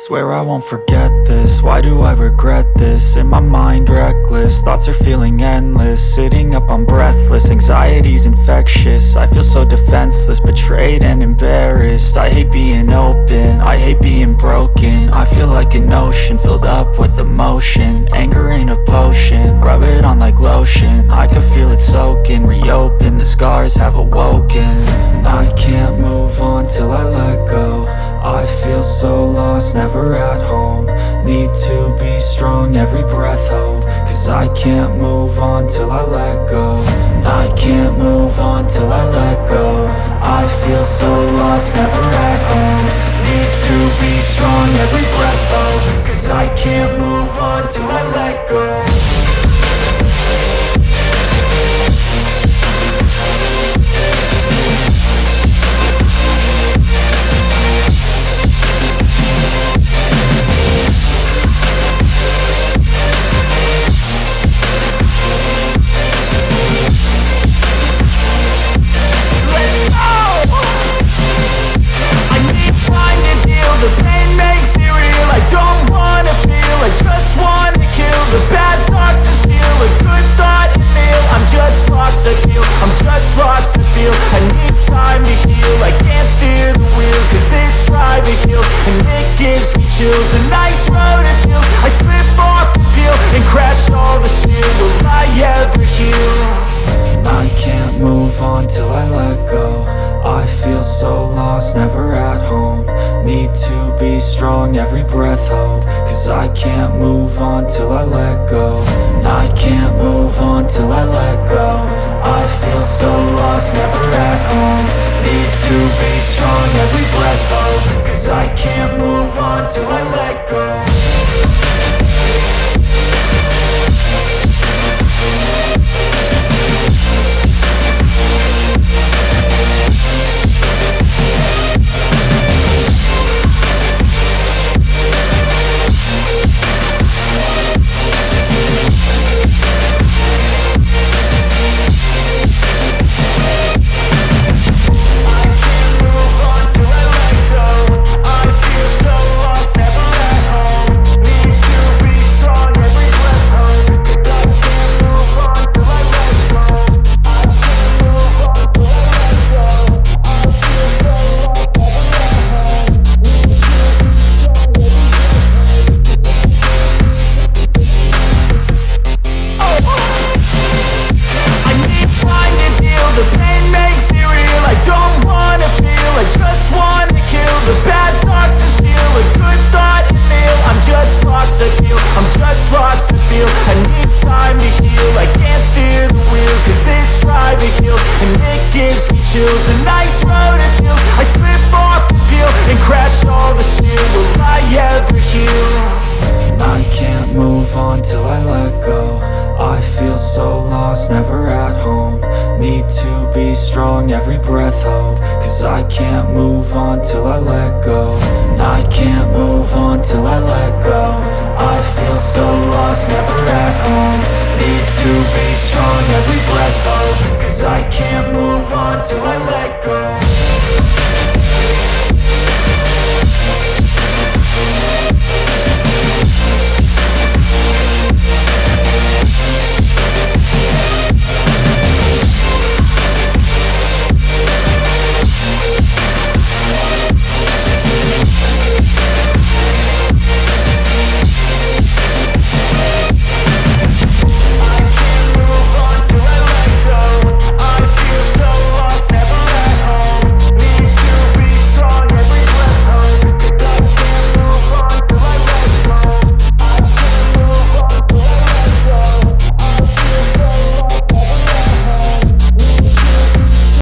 Swear I won't forget this, why do I regret this? In my mind reckless, thoughts are feeling endless. Sitting up, I'm breathless, anxiety's infectious. I feel so defenseless, betrayed and embarrassed. I hate being open, I hate being broken. I feel like an ocean, filled up with emotion. Anger ain't a potion, rub it on like lotion. I can feel it soaking, reopen, the scars have awoken. I can't move on till I let go. I feel so lost, never at home. Need to be strong, every breath hold. Cause I can't move on till I let go. I can't move on till I let go. I feel so lost, never at home. Need to be strong, every breath hold. Cause I can't move on till I let go. I'm just lost to feel, I need time to heal. I can't steer the wheel, cause this drive it kills. And it gives me chills, a nice road it feels. I slip off the peel and crash all the steel. Will I ever heal? I can't move on till I let go. I feel so lost, never at home. Need to be strong, every breath hold. Cause I can't move on till I let go. I can't move on till I let go. I feel so lost, never at home. Need to be strong, every breath hold. Cause I can't move on till I let go. I need time to heal, I can't steer the wheel. Cause this drive it kills, and it gives me chills. A nice road it feels, I slip off the peel and crash all the steel. Will I ever heal? I can't move on till I let go. I feel so lost, never at home. Need to be strong, every breath hold. Cause I can't move on till I let go. I can't move on till I let go. I feel so lost, never at home. Need to be strong, every breath hold. Cause I can't move on till I let go.